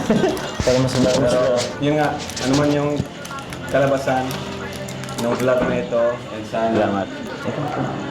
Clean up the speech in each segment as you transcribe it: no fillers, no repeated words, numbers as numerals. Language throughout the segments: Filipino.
Pero mas Pero yun nga, ano man yung kalabasan ng vlog na ito, and sana salamat.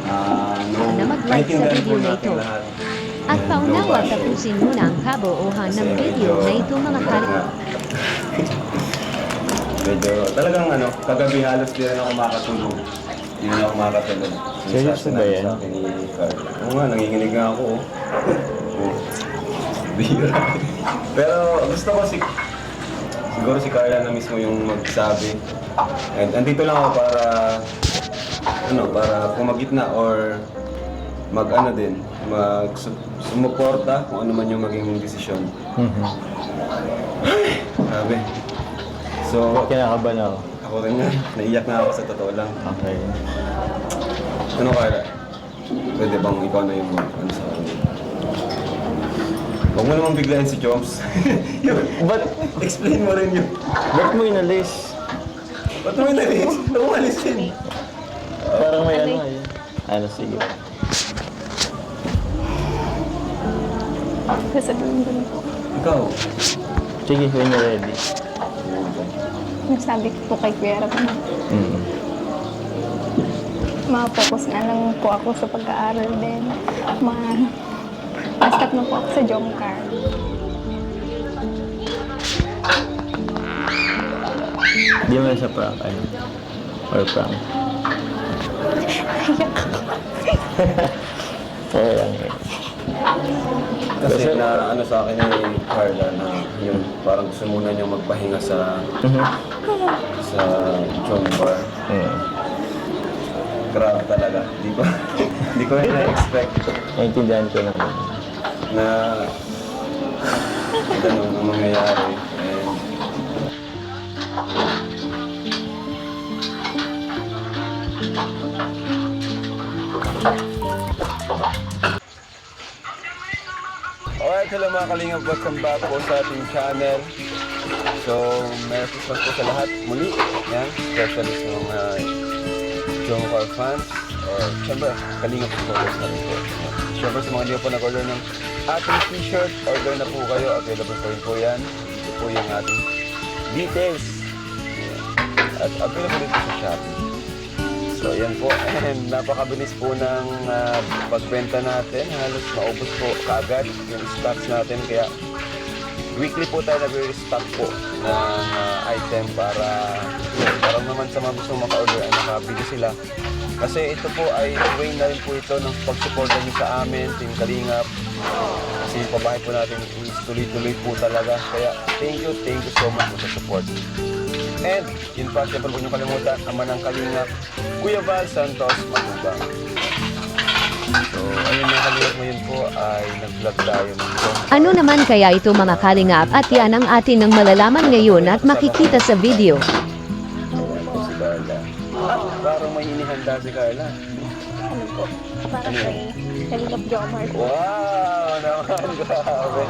Sana mag-like sa maintindihan video po na natin ito. lahat. At And paunawa no bashing. tapusin muna ang kabuuhan ng Kasi video medyo- na ito mga kari. Medyo talagang ano, kagabi halos di rin ako makatulog. Hindi na ako makatulog. Seryoso ba yan? Sa akin ni Carl. Oo nga, nanginginig nga ako. Oh. Bira. Pero gusto ko siguro si Carla na mismo yung magsabi. And andito lang ako para pumagitna or sumuporta kung ano man yung maging desisyon. Grabe. So, Kinakabahan ako. ako rin nga, naiyak na ako sa totoo lang. Okay. Ano Carla? Pwede bang ikaw na yung ano sa akin? Huwag mo naman biglayin si Joms. Ba't, Explain mo rin yun. ba't mo inalis? Ba't mo inalis? Huwag mo alisin. Parang may ano eh. Ano, sige. Sasabihin ko na po. Ikaw. Sige, when you're ready. Nasabi ko po kay Kuya Rap na Mm. ma-focus na lang po ako sa pag-aaral din. Ma-stop na po ako sa Jomcar. Di mo sa prank, ano? Or prank? Okay lang eh. Kasi na ano sa akin ni Carla na yung parang gusto muna niyang magpahinga sa John Bar. Mm. Grabe talaga. Di ko rin na-expect Naintindihan ko naman. na ganun ang mangyayari. And alright, hello mga kalingap, welcome back po sa ating channel. So, Merry Christmas po sa lahat muli. Yan, especially sa mga Jomcar fans. Or, syempre, kalingap po sa rin po. Syempre, sa mga di po nag-order ng ating t-shirt, order na po kayo. Available po rin po yan. Ito po yung ating details. Yan. At available rin po sa Shopee. So, yan po. And napakabilis po ng pagbenta natin. Halos maubos po kaagad yung stocks natin. Kaya, weekly po tayo nag-restock po ng item para naman sa mga gusto maka-order ay makabili sila. Kasi ito po ay way na rin po ito ng pag-supporta nyo sa amin, Team Kalingap. Kasi yung pabahay po natin is tuloy-tuloy po talaga. Kaya thank you so much po sa support. And yun pa, siyempre huwag nyo kalimutan, ama ng Kalingap, Kuya Val Santos Matubang. So, ayun mga Kalingap, ngayon po ay nag-vlog tayo ng Ano naman kaya ito mga kalingap at yan ang atin ng malalaman ngayon at makikita sa video. si Carla. Parang may hinihanda si Carla. Ano po? Para kay Kalingap Jomar. Wow! Naman, grabe.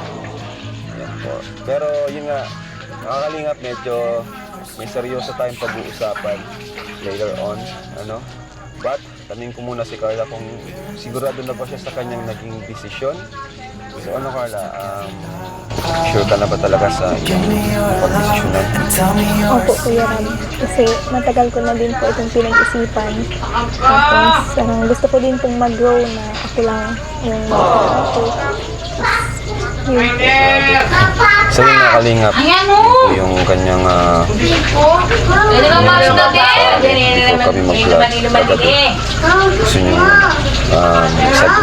Yan po. Pero yun nga, nakakalingap, medyo may seryoso tayong pag-uusapan later on. Ano? But, tanungin ko muna si Carla kung sigurado na ba siya sa kanyang naging desisyon. So ano Carla, sure ka na ba talaga sa pag-desisyonan? Opo, Kuya Rap. Kasi matagal ko na din po itong pinag-isipan. Tapos, gusto ko din pong mag-grow na ako lang yung mag-grow. Yun. So yung nakalingap, ito yung kanyang dito kami mag-vlog kagabi. Gusto nyo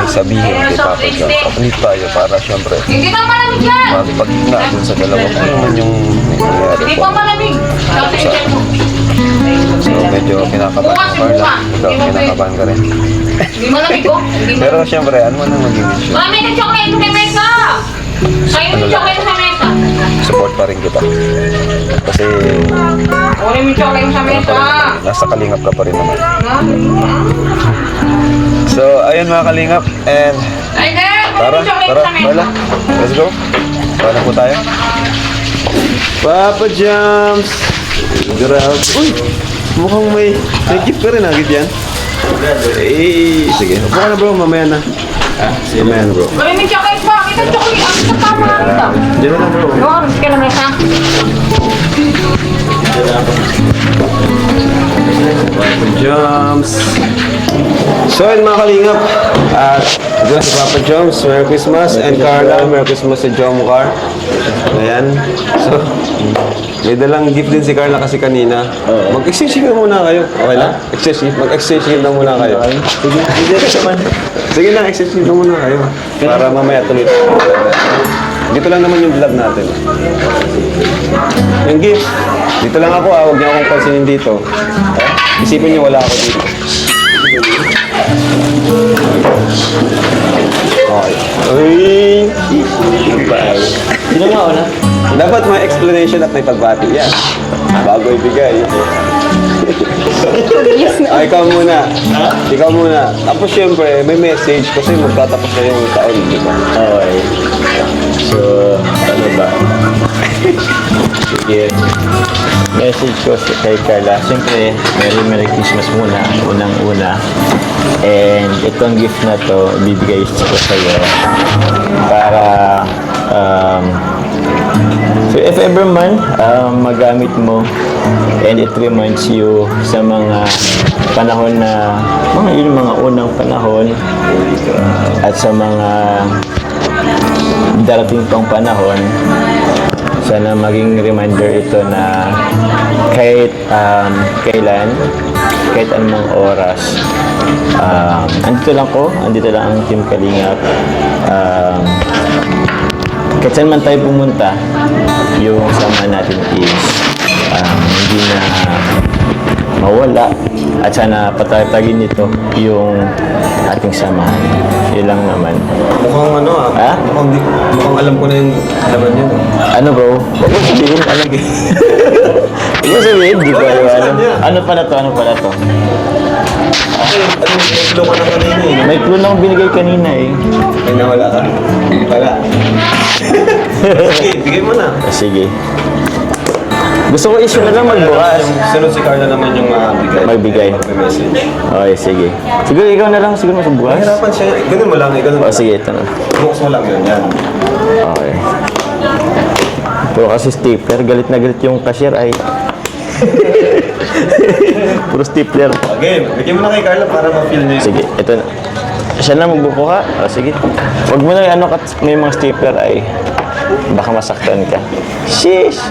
sabihin kay Papa John. Papalit tayo para syempre magpagigna dun sa dalawa kung ano man yung nangyayari po. So medyo kinakabahan ko Carla. Ikaw, kinakabahan ka rin. Pero syempre, ano man ang maging issue? Ano lang, support pa rin kita. Kasi nasa kalingap ka pa rin naman. So, ayun mga kalingap. And tara, wala. Let's go. Tara po tayo. Papa Jams! Grabe. Uy! Mukhang may gift ka rin agad yan. Eh, sige. Upo ka na bro, mamaya na. Sige, mamaya na bro. May chocolate po. Kita chocolate. Ang tama. Diyan na bro. No, ka na may Joms. So yun mga kalingap, at dyan si Papa Joms, Merry Christmas, and Carla, Merry Christmas sa Jomcar. Ayan. So, may dalang gift din si Carla kasi kanina. Mag-exchange gift muna kayo. Okay lang? Mag-exchange gift na muna kayo. Sige, naman. Sige na, exchange gift na muna kayo. Para mamaya tuloy. Dito lang naman yung vlog natin. Yung gift, dito lang ako huwag niyo akong pansinin dito. Isipin niyo wala ako dito. Okay. Uy! Sino nga una? Dapat may explanation at may pagbati. Yan. Bago ibigay. Ikaw muna. Ikaw muna. Tapos syempre, may message kasi magtatapos na yung taon. Di ba? Okay. So, ano ba? Sige. Message ko kay Carla. Siyempre, Merry Christmas muna. Unang-una. And itong gift na to, ibibigay ko sa iyo para so if ever man magamit mo and it reminds you sa mga panahon na yung mga unang panahon at sa mga darating pang panahon, sana maging reminder ito na kahit kailan, kahit anumang oras, andito lang ang Team Kalingap. Kahit saan man tayo pumunta, yung sama natin is hindi na mawala at sana patatagin nito yung ating samahan. Yun lang naman. Mukhang ano Ha? Mukhang alam ko na yung laman yun. Ano bro? Huwag mo sabihin, alam ko. Huwag mo sabihin, di ba? Ano pala to? May clue ka na kanina eh. May clue lang binigay kanina eh. Ay, nawala ka. Wala. Sige, bigay mo na. Sige. Gusto ko issue na lang magbukas. Sunod si Carla naman yung Magbigay. Mag-message. Okay, sige. Siguro ikaw na lang, siguro mas bukas. Mahirapan siya. Ganun mo lang. Ganun mo O lang. sige, ito na. Bukas mo lang yun. Yan. Okay. Puro kasi stapler, galit na galit yung cashier ay. Puro stapler. Okay, bigyan mo na kay Carla para ma-feel niya. Sige, ito na. Siya na magbukuha. O sige. Huwag mo na may mga stapler ay baka masaktan ka. Sheesh!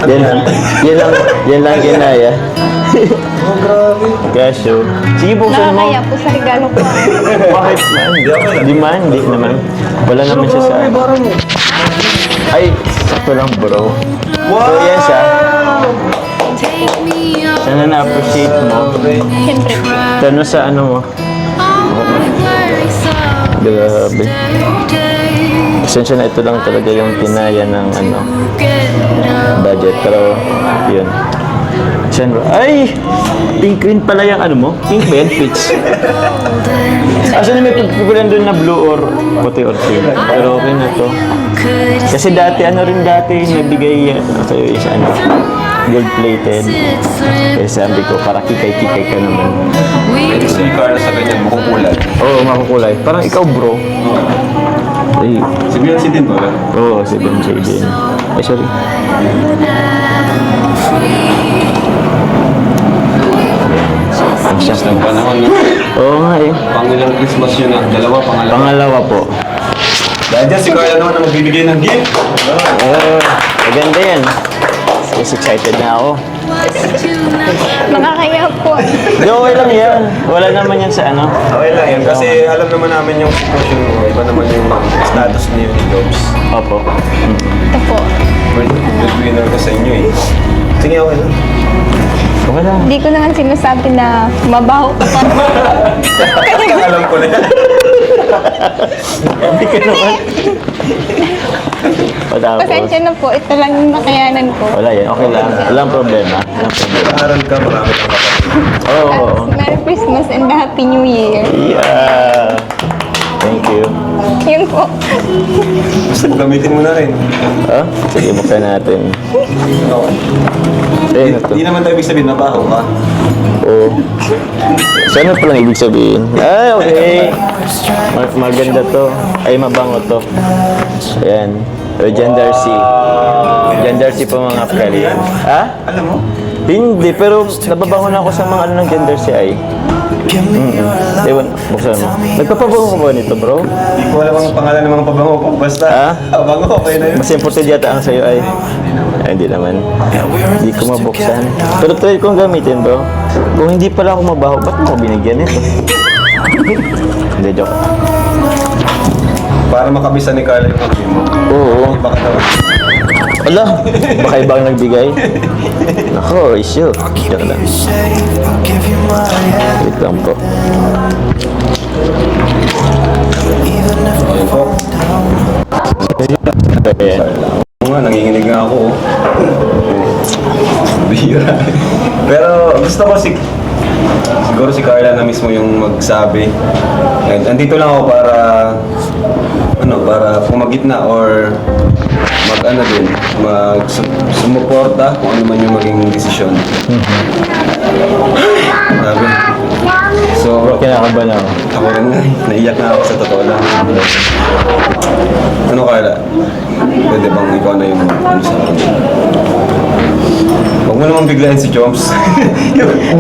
Yan lang ginaya. Oh, grabe. Kasyo. Sige, buksan mo. Nakakaya po sa regalo ko. Bakit man? Di naman. Wala naman siya sa... Ay, sakto lang bro. So yan siya. Sana na-appreciate mo. Siyempre po. Tano sa ano mo. Grabe. Pasensya na, ito lang talaga yung tinaya ng budget. Pero, yun. Siyempre, ay! Pink green pala yung ano mo? Pink ba yan? Peach. Asa na may pagpupulan doon na blue or puti or pink. Pero okay na to. Kasi dati, nabigay sa'yo is gold-plated. Kaya sabi ko, para kikay-kikay ka naman. Si Carla sa kanya makukulay. Oo, makukulay. Parang ikaw, bro. Ay, Si Beyonce din ba? oo, si Ben J din. Ay, sorry. Ang Just siya. ng panahon na. Oo nga eh. Pangilang Christmas yun na. Pangalawa. Pangalawa po. Dahil dyan si Carla naman ang magbibigay ng gift. Oo, maganda yan. Mas excited na ako. Nakakaya po. Di, okay lang yan. Wala naman yan sa ano. Okay lang yan. Kasi alam naman namin yung sitwasyon mo. Iba naman yung status niyo ni Jobs. Opo. Ito po. Breadwinner ka sa inyo eh. Sige, okay lang. Okay lang. Hindi ko naman sinasabi na mabaho ko pa. Alam ko na yan. Hindi ka naman. Patapos. Pasensya na po. Ito lang yung nakayanan ko. Wala yan. Okay lang. Walang problema. Walang problema. Aral ka, marami kang kapatid. Oo. Merry Christmas and Happy New Year. Yeah. Thank you. Yun po. Basta gamitin mo na rin. Oh, sige, buksan natin. Okay. Eh, ano to? Hindi naman tayo ibig sabihin mabaho ka. Oo. Saan pa lang ibig sabihin? Ay, okay. Maganda to. Ay, mabango to. Ayan. O, Jan Darcy. Jan Darcy po mga kali. Ha? Alam mo, Hindi, pero nababangon ako sa mga ano ng gender si Ai. Ewan, buksan mo. Nagpapabango ko ba nito, bro? Hindi ko alam ang pangalan ng mga pabango ko. Basta, pabango, okay na yun. Mas important yata ang sa'yo ay... Ay, hindi naman. Hindi ko mabuksan. Pero try kong gamitin, bro. Kung hindi pala ako mabaho, ba't mo ako binigyan nito? Hindi, joke. Para makabisan ni Carla yung pag mo. Oo. Baka naman. Ala, baka ibang nagbigay. Nako, issue. Joke lang. Wait lang po. Ayun po. Ayan. Oo nga, nanginginig nga ako. Bihira. Pero gusto ko siguro si Carla na mismo yung magsabi. And andito lang ako para para pumagitna or sumuporta kung ano man yung maging desisyon. Sabi. So, Bro, kinakabahan ako. ako rin nga, naiyak na ako sa totoo lang. Ano Carla? Pwede bang ikaw na yung sa akin? Huwag mo naman biglayin si Joms.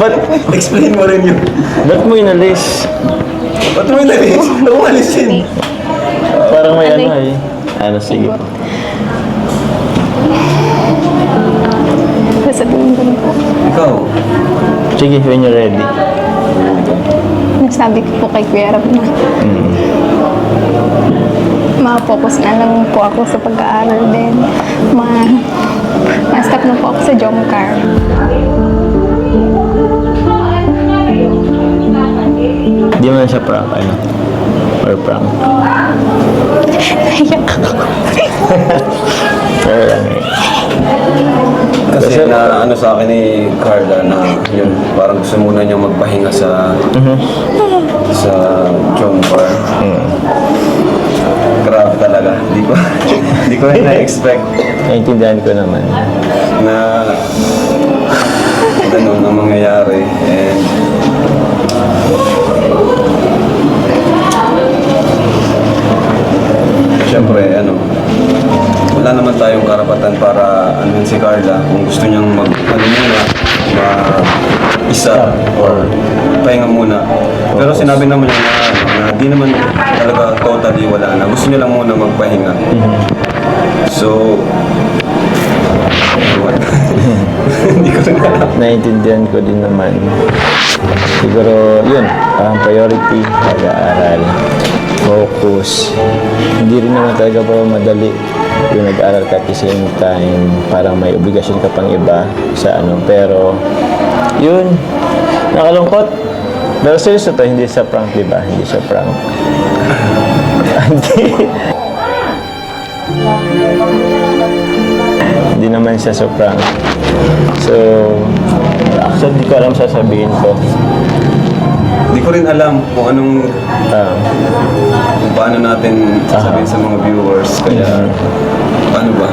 Ba't, Explain mo rin yun. ba't mo inalis? Ba't mo inalis? Huwag mo alisin. Parang may ano Alay. eh. Ano, sige po. Sasabihin ko na po. Ikaw? Sige, when you're ready. Nagsabi ko po kay Kuya Rab na ma-focus na lang po ako sa pag-aaral din. Ma-stop na po ako sa Jomcar. Di mo na siya prank, ano? Or prank. Naiyak ako. Pero lang eh. Kasi na ano sa akin ni Carla na yun, parang gusto muna niya magpahinga sa Jomcar. Grabe talaga. Di ko rin na-expect Naintindihan ko naman. na ganun ang mangyayari. And siyempre, wala naman tayong karapatan para anuhin si Carla kung gusto niyang isa or pahinga muna. Pero sinabi naman niya na di naman talaga totally wala na. Gusto niya lang muna magpahinga. So, hindi ko rin alam. Naintindihan ko din naman. Siguro, yun, ang priority, pag-aaral, focus. Hindi rin naman talaga pa madali yung nag-aaral ka at the same time, parang may obligasyon ka pang iba sa ano. Pero, yun, nakalungkot. Pero seryoso to, hindi sa prank, di ba? Hindi siya prank. Hindi naman siya sa prank. So, actually, di ko alam sasabihin ko. Hindi ko rin alam kung Ah, kung paano natin sasabihin sa mga viewers. Kaya, paano ba?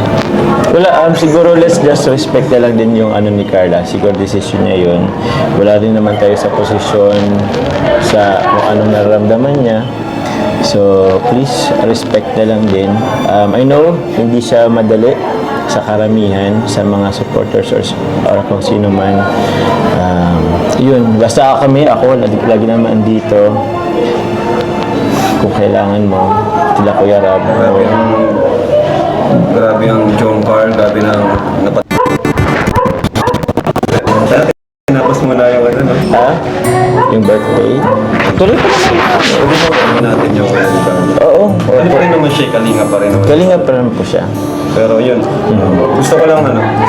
wala, siguro let's just respect na lang din yung ano ni Carla. Siguro decision niya yun. Wala rin naman tayo sa posisyon sa kung anong nararamdaman niya. So, please, respect na lang din. I know, hindi siya madali sa karamihan, sa mga supporters or kung sino man. Yun, basta ako, lagi naman dito. Kung kailangan mo, sila Kuya Rab. Grabe ang Jomcar, grabe na Tapos mo na yung Ha? Yung birthday? Tuloy pa naman. natin yung Oo. Ano pa rin naman siya, kalinga pa rin naman. Kalinga pa rin po siya. Pero yun, gusto ko lang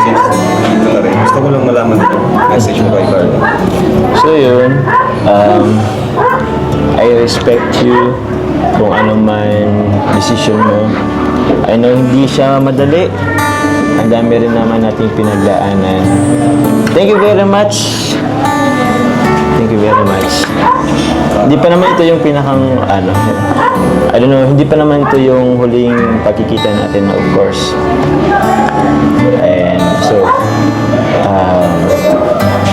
since dito na rin, gusto ko lang malaman yung message mo kay Carla. So yun, I respect you kung ano man decision mo. I know hindi siya madali. Ang dami rin naman nating pinagdaanan. Thank you very much. Thank you very much. Hindi pa naman ito yung pinakang I don't know, hindi pa naman ito yung huling pagkikita natin, of course. And so,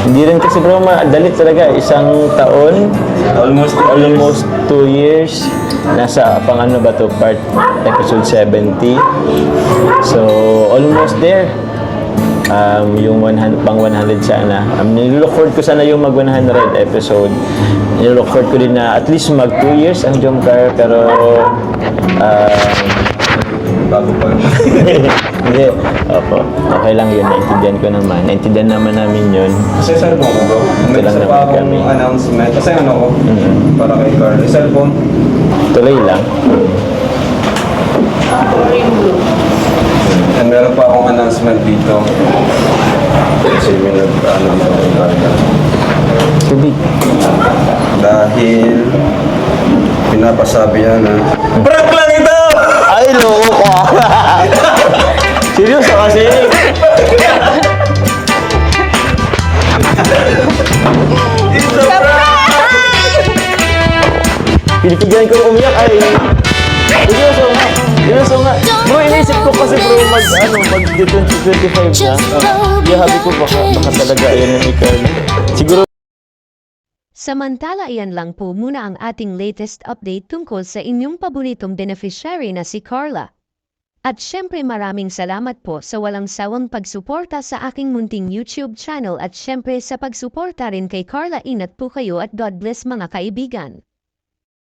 hindi rin kasi bro madali talaga. Isang taon, Almost 2 years. Nasa pang ano ba to, part episode 70. So, almost there. yung 100, pang 100 sana. Nilook forward ko sana yung mag 100 episode. Nilook forward ko din na at least mag 2 years ang Jomcar, pero Bago pa. hindi. Opo. Okay lang yun. Naintindihan ko naman. Naintindihan naman namin yun. Sa cellphone ko bro, may Ito lang isa pa naman akong kami. announcement. Kasi ano ko, para kay Carl. Yung cellphone, Tuloy lang. and meron pa akong announcement dito. Kasi may nag-ano dito kay Carl. Tubig. Dahil pinapasabi niya na prank lang ito! Ay, loko ko. Seryoso kasi. Pinipigyan ko umiyak ay. Seryoso nga. Seryoso nga. Bro, inisip ko kasi bro, mag 2025 na. Yahabi ko baka talaga ayan yung ikaw. Siguro Samantala iyan lang po muna ang ating latest update tungkol sa inyong paboritong beneficiary na si Carla. At syempre maraming salamat po sa walang sawang pagsuporta sa aking munting YouTube channel at syempre sa pagsuporta rin kay Carla. Ingat po kayo at God bless mga kaibigan.